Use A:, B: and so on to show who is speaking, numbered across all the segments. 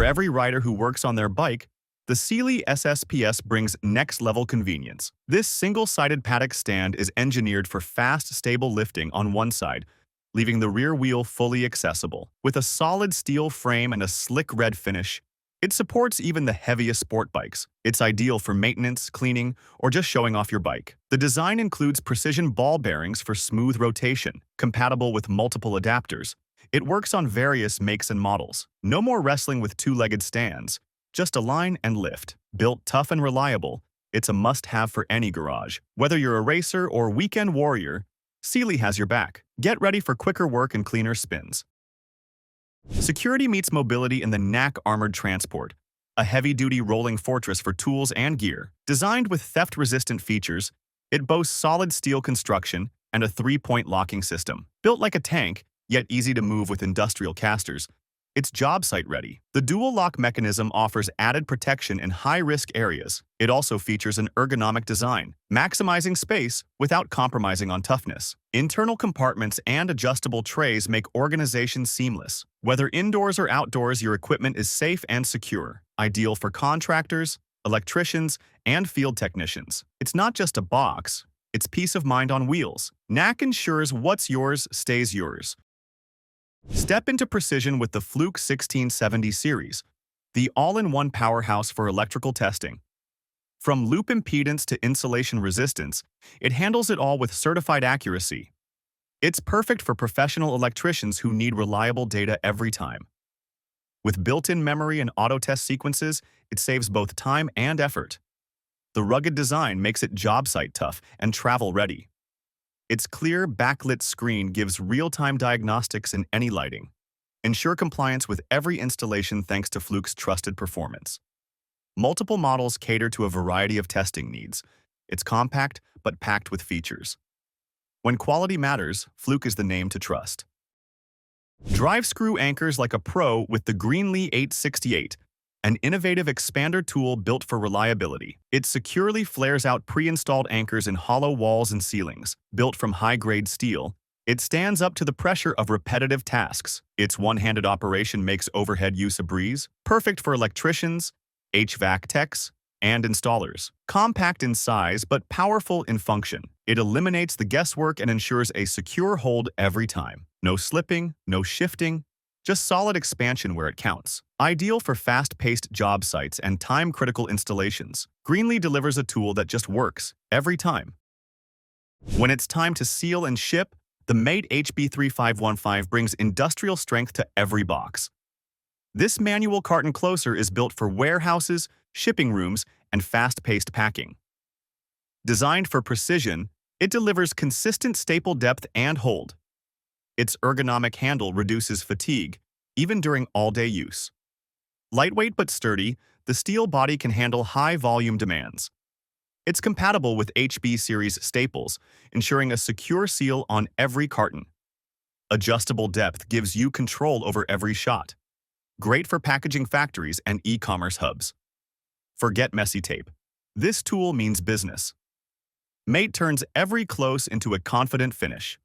A: every rider who works on their bike, the Sealey SSPS brings next-level convenience. This single-sided Paddock stand is engineered for fast, stable lifting on one side, leaving the rear wheel fully accessible. With a solid steel frame and a slick red finish, it supports even the heaviest sport bikes. It's ideal for maintenance, cleaning, or just showing off your bike. The design includes precision ball bearings for smooth rotation, compatible with multiple adapters. It works on various makes and models. No more wrestling with two-legged stands. Just align and lift. Built tough and reliable, it's a must-have for any garage. Whether you're a racer or weekend warrior, Sealey has your back. Get ready for quicker work and cleaner spins. Security meets mobility in the KNAACK Armored Transport, a heavy-duty rolling fortress for tools and gear. Designed with theft-resistant features, it boasts solid steel construction and a three-point locking system. Built like a tank, yet easy to move with industrial casters, it's job site ready. The dual lock mechanism offers added protection in high-risk areas. It also features an ergonomic design, maximizing space without compromising on toughness. Internal compartments and adjustable trays make organization seamless. Whether indoors or outdoors, your equipment is safe and secure, ideal for contractors, electricians, and field technicians. It's not just a box, it's peace of mind on wheels. KNAACK ensures what's yours stays yours. Step into precision with the Fluke 1670 series, the all-in-one powerhouse for electrical testing. From loop impedance to insulation resistance, it handles it all with certified accuracy. It's perfect for professional electricians who need reliable data every time. With built-in memory and auto-test sequences, it saves both time and effort. The rugged design makes it job site tough and travel-ready. Its clear, backlit screen gives real-time diagnostics in any lighting. Ensure compliance with every installation thanks to Fluke's trusted performance. Multiple models cater to a variety of testing needs. It's compact, but packed with features. When quality matters, Fluke is the name to trust. Drive screw anchors like a pro with the Greenlee 868, an innovative expander tool built for reliability. It securely flares out pre-installed anchors in hollow walls and ceilings. Built from high-grade steel, it stands up to the pressure of repetitive tasks. Its one-handed operation makes overhead use a breeze, perfect for electricians, HVAC techs, and installers. Compact in size but powerful in function, it eliminates the guesswork and ensures a secure hold every time. No slipping, no shifting, just solid expansion where it counts. Ideal for fast-paced job sites and time-critical installations, Greenlee delivers a tool that just works every time. When it's time to seal and ship, the Meite HB3515 brings industrial strength to every box. This manual carton closer is built for warehouses, shipping rooms, and fast-paced packing. Designed for precision, it delivers consistent staple depth and hold. Its ergonomic handle reduces fatigue, even during all-day use. Lightweight but sturdy, the steel body can handle high-volume demands. It's compatible with HB series staples, ensuring a secure seal on every carton. Adjustable depth gives you control over every shot. Great for packaging factories and e-commerce hubs. Forget messy tape. This tool means business. Meite turns every close into a confident finish.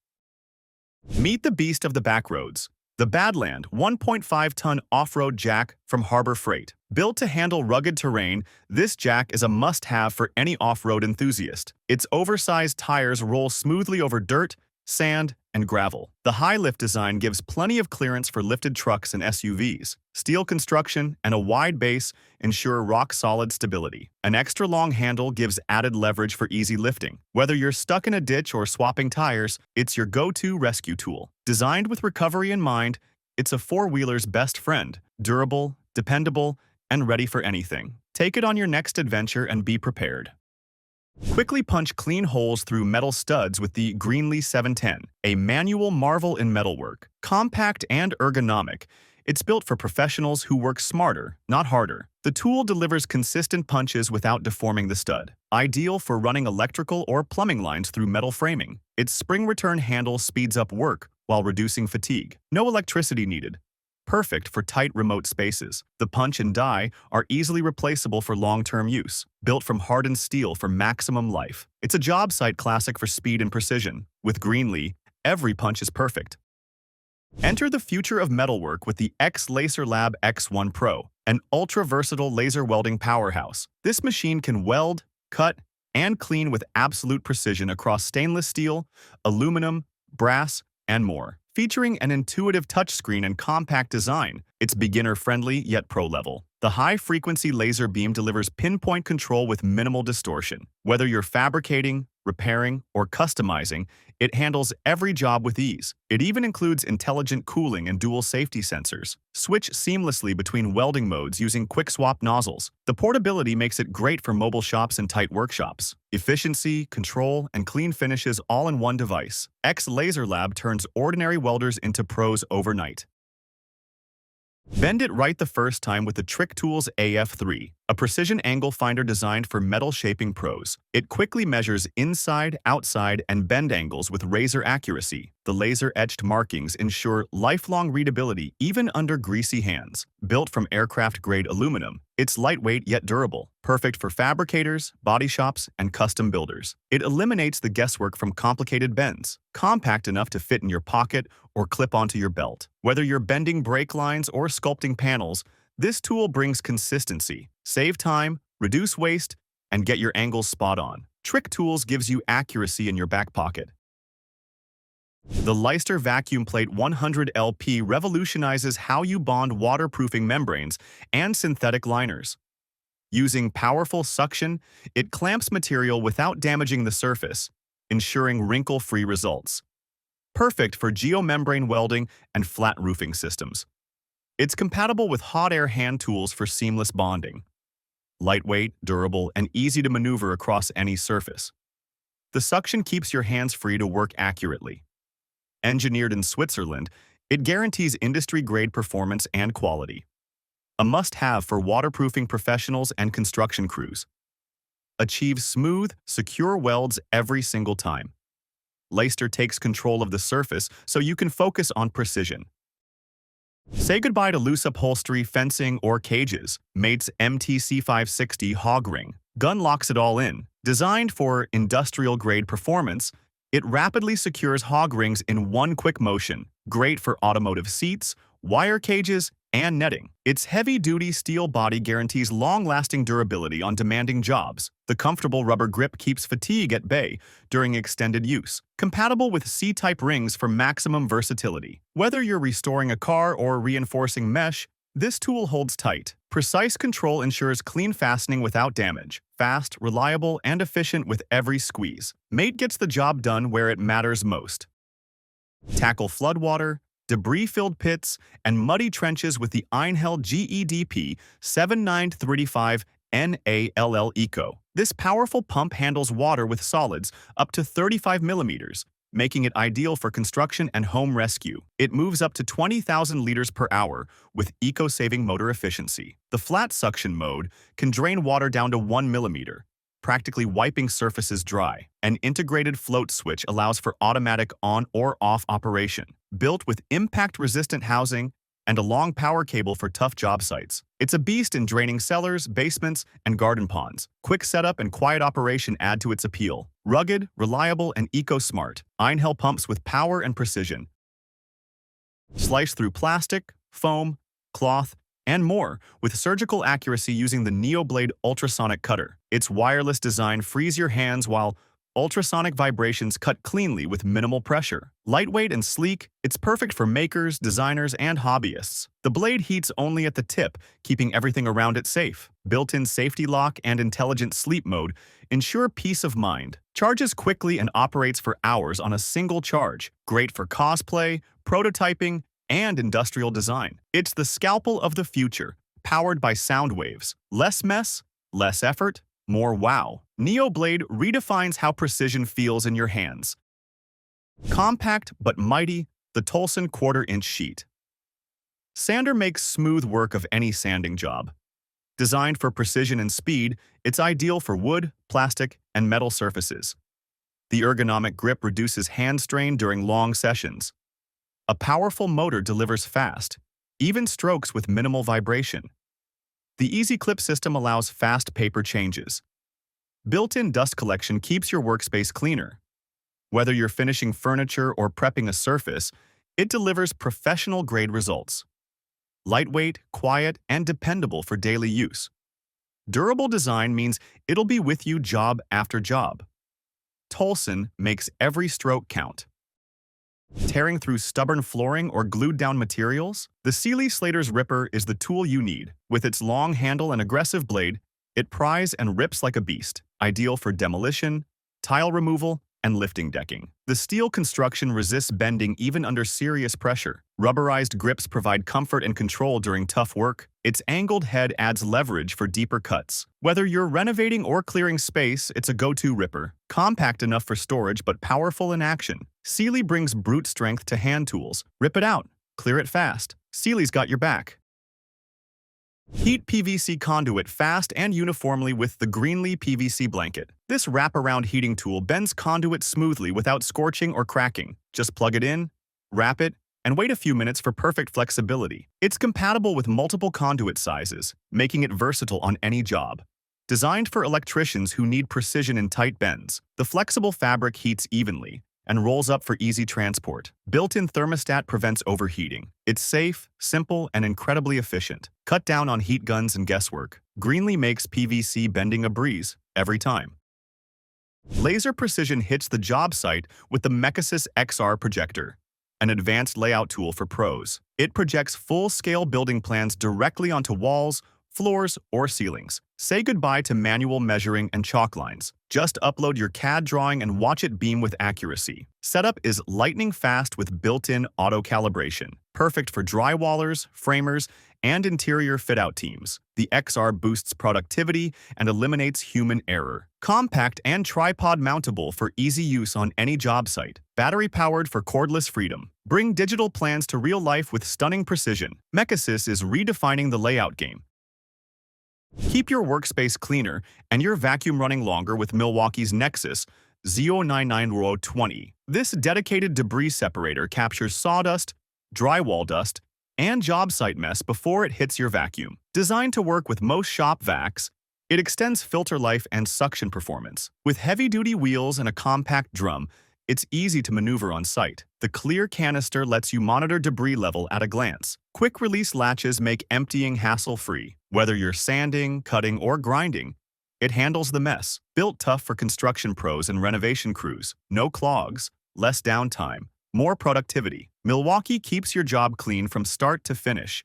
A: Meet the beast of the backroads, the BADLAND 1.5-ton off-road jack from Harbor Freight. Built to handle rugged terrain, this jack is a must-have for any off-road enthusiast. Its oversized tires roll smoothly over dirt, sand, and gravel. The high-lift design gives plenty of clearance for lifted trucks and SUVs. Steel construction and a wide base ensure rock-solid stability. An extra long handle gives added leverage for easy lifting. Whether you're stuck in a ditch or swapping tires, it's your go-to rescue tool. Designed with recovery in mind, it's a four-wheeler's best friend, durable, dependable, and ready for anything. Take it on your next adventure and be prepared. Quickly punch clean holes through metal studs with the Greenlee 710, a manual marvel in metalwork. Compact and ergonomic, it's built for professionals who work smarter, not harder. The tool delivers consistent punches without deforming the stud. Ideal for running electrical or plumbing lines through metal framing. Its spring return handle speeds up work while reducing fatigue. No electricity needed. Perfect for tight remote spaces. The punch and die are easily replaceable for long-term use. Built from hardened steel for maximum life. It's a job site classic for speed and precision. With Greenlee, every punch is perfect. Enter the future of metalwork with the XLASERLAB X1 Pro, An ultra-versatile laser welding powerhouse. This machine can weld, cut, and clean with absolute precision across stainless steel, aluminum, brass, and more. Featuring an intuitive touchscreen and compact design, it's beginner-friendly yet pro-level. The high-frequency laser beam delivers pinpoint control with minimal distortion. Whether you're fabricating, repairing, or customizing, it handles every job with ease. It even includes intelligent cooling and dual safety sensors. Switch seamlessly between welding modes using quick-swap nozzles. The portability makes it great for mobile shops and tight workshops. Efficiency, control, and clean finishes all in one device. XLASERLAB turns ordinary welders into pros overnight. Bend it right the first time with the Trick Tools AF3, a precision angle finder designed for metal shaping pros. It quickly measures inside, outside, and bend angles with razor accuracy. The laser-etched markings ensure lifelong readability even under greasy hands. Built from aircraft-grade aluminum, it's lightweight yet durable, perfect for fabricators, body shops, and custom builders. It eliminates the guesswork from complicated bends, compact enough to fit in your pocket or clip onto your belt. Whether you're bending brake lines or sculpting panels, this tool brings consistency. Save time, reduce waste, and get your angles spot on. Trick Tools gives you accuracy in your back pocket. The Leister Vacuum Plate 100 LP revolutionizes how you bond waterproofing membranes and synthetic liners. Using powerful suction, it clamps material without damaging the surface, ensuring wrinkle-free results. Perfect for geomembrane welding and flat roofing systems. It's compatible with hot air hand tools for seamless bonding. Lightweight, durable, and easy to maneuver across any surface. The suction keeps your hands free to work accurately. Engineered in Switzerland, it guarantees industry-grade performance and quality. A must-have for waterproofing professionals and construction crews. Achieve smooth, secure welds every single time. Leister takes control of the surface so you can focus on precision. Say goodbye to loose upholstery, fencing, or cages. Meite's MTC560 Hog Ring gun locks it all in. Designed for industrial-grade performance, it rapidly secures hog rings in one quick motion, great for automotive seats, wire cages, and netting. Its heavy-duty steel body guarantees long-lasting durability on demanding jobs. The comfortable rubber grip keeps fatigue at bay during extended use. Compatible with C-type rings for maximum versatility. Whether you're restoring a car or reinforcing mesh, this tool holds tight. Precise control ensures clean fastening without damage. Fast, reliable, and efficient with every squeeze. Meite gets the job done where it matters most. Tackle floodwater, debris-filled pits, and muddy trenches with the Einhell GEDP 7935 NALL Eco. This powerful pump handles water with solids up to 35 millimeters, making it ideal for construction and home rescue. It moves up to 20,000 liters per hour with eco-saving motor efficiency. The flat suction mode can drain water down to 1 millimeter, practically wiping surfaces dry. An integrated float switch allows for automatic on or off operation. Built with impact-resistant housing and a long power cable for tough job sites. It's a beast in draining cellars, basements, and garden ponds. Quick setup and quiet operation add to its appeal. Rugged, reliable, and eco-smart. Einhell pumps with power and precision. Slice through plastic, foam, cloth, and more with surgical accuracy using the NeoBlade Ultrasonic cutter. Its wireless design frees your hands while ultrasonic vibrations cut cleanly with minimal pressure. Lightweight and sleek, it's perfect for makers, designers, and hobbyists. The blade heats only at the tip, keeping everything around it safe. Built-in safety lock and intelligent sleep mode ensure peace of mind. Charges quickly and operates for hours on a single charge. Great for cosplay, prototyping, and industrial design. It's the scalpel of the future, powered by sound waves. Less mess, less effort, more wow. NeoBlade redefines how precision feels in your hands. Compact but mighty, the Tolson 1/4-inch sheet. Sander makes smooth work of any sanding job. Designed for precision and speed, it's ideal for wood, plastic, and metal surfaces. The ergonomic grip reduces hand strain during long sessions. A powerful motor delivers fast, even strokes with minimal vibration. The Easy Clip system allows fast paper changes. Built-in dust collection keeps your workspace cleaner. Whether you're finishing furniture or prepping a surface, it delivers professional-grade results. lightweight, quiet, and dependable for daily use. Durable design means it'll be with you job after job. Tolson makes every stroke count. Tearing through stubborn flooring or glued-down materials? The Sealey Slater's Ripper is the tool you need. With its long handle and aggressive blade, it pries and rips like a beast, ideal for demolition, tile removal, and lifting decking. The steel construction resists bending even under serious pressure. Rubberized grips provide comfort and control during tough work. Its angled head adds leverage for deeper cuts. Whether you're renovating or clearing space, it's a go-to ripper. Compact enough for storage but powerful in action. Sealey brings brute strength to hand tools. Rip it out. Clear it fast. Sealey's got your back. Heat PVC conduit fast and uniformly with the Greenlee PVC blanket. This wraparound heating tool bends conduit smoothly without scorching or cracking. Just plug it in, wrap it, and wait a few minutes for perfect flexibility. It's compatible with multiple conduit sizes, making it versatile on any job. Designed for electricians who need precision in tight bends, the flexible fabric heats evenly and rolls up for easy transport. Built-in thermostat prevents overheating. It's safe, simple, and incredibly efficient. Cut down on heat guns and guesswork. Greenlee makes PVC bending a breeze every time. Laser precision hits the job site with the Meite XR projector, an advanced layout tool for pros. It projects full-scale building plans directly onto walls, floors, or ceilings. Say goodbye to manual measuring and chalk lines. Just upload your CAD drawing and watch it beam with accuracy. Setup is lightning fast with built-in auto-calibration. Perfect for drywallers, framers, and interior fit-out teams. The XR boosts productivity and eliminates human error. Compact and tripod-mountable for easy use on any job site. Battery-powered for cordless freedom. Bring digital plans to real life with stunning precision. Meite is redefining the layout game. Keep your workspace cleaner and your vacuum running longer with Milwaukee's Nexus Z099RO20. This dedicated debris separator captures sawdust, drywall dust, and job site mess before it hits your vacuum. Designed to work with most shop vacs, it extends filter life and suction performance. With heavy-duty wheels and a compact drum, it's easy to maneuver on site. The clear canister lets you monitor debris level at a glance. Quick-release latches make emptying hassle-free. Whether you're sanding, cutting, or grinding, it handles the mess. Built tough for construction pros and renovation crews. No clogs, less downtime, more productivity. Milwaukee keeps your job clean from start to finish.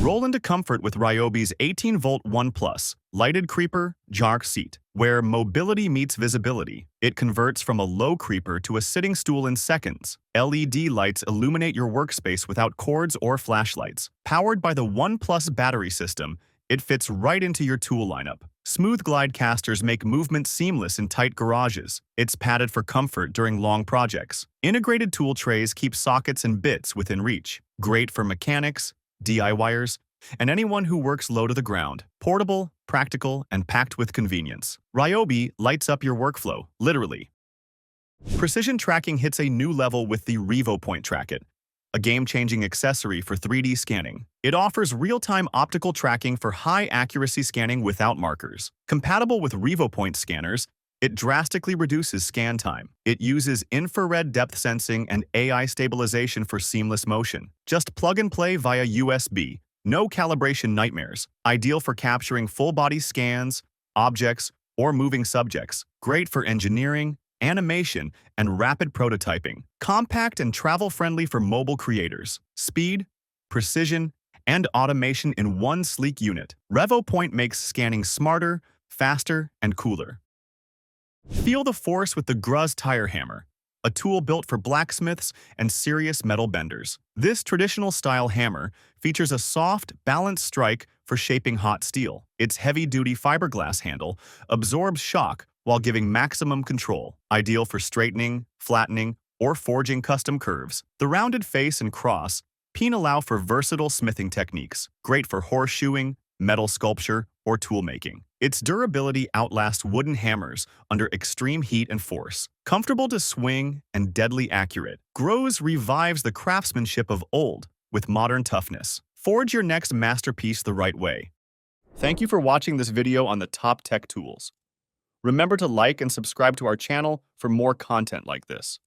A: Roll into comfort with Ryobi's 18-volt 1+, lighted creeper, jar seat. Where mobility meets visibility, it converts from a low creeper to a sitting stool in seconds. LED lights illuminate your workspace without cords or flashlights. Powered by the 1+ battery system, it fits right into your tool lineup. Smooth glide casters make movement seamless in tight garages. It's padded for comfort during long projects. Integrated tool trays keep sockets and bits within reach. Great for mechanics, DIYers, and anyone who works low to the ground. Portable, practical, and packed with convenience. Ryobi lights up your workflow, literally. Precision tracking hits a new level with the RevoPoint Trackit, a game-changing accessory for 3D scanning. It offers real-time optical tracking for high-accuracy scanning without markers. Compatible with RevoPoint scanners, it drastically reduces scan time. It uses infrared depth sensing and AI stabilization for seamless motion. Just plug and play via USB. No calibration nightmares. Ideal for capturing full-body scans, objects, or moving subjects. Great for engineering, animation, and rapid prototyping. Compact and travel-friendly for mobile creators. Speed, precision, and automation in one sleek unit. RevoPoint makes scanning smarter, faster, and cooler. Feel the force with the Gruz Tire Hammer, a tool built for blacksmiths and serious metal benders. This traditional-style hammer features a soft, balanced strike for shaping hot steel. Its heavy-duty fiberglass handle absorbs shock while giving maximum control, ideal for straightening, flattening, or forging custom curves. The rounded face and cross pin allow for versatile smithing techniques, great for horseshoeing, metal sculpture, or tool-making. Its durability outlasts wooden hammers under extreme heat and force. Comfortable to swing and deadly accurate, Gruz revives the craftsmanship of old with modern toughness. Forge your next masterpiece the right way. Thank you for watching this video on the top tech tools. Remember to like and subscribe to our channel for more content like this.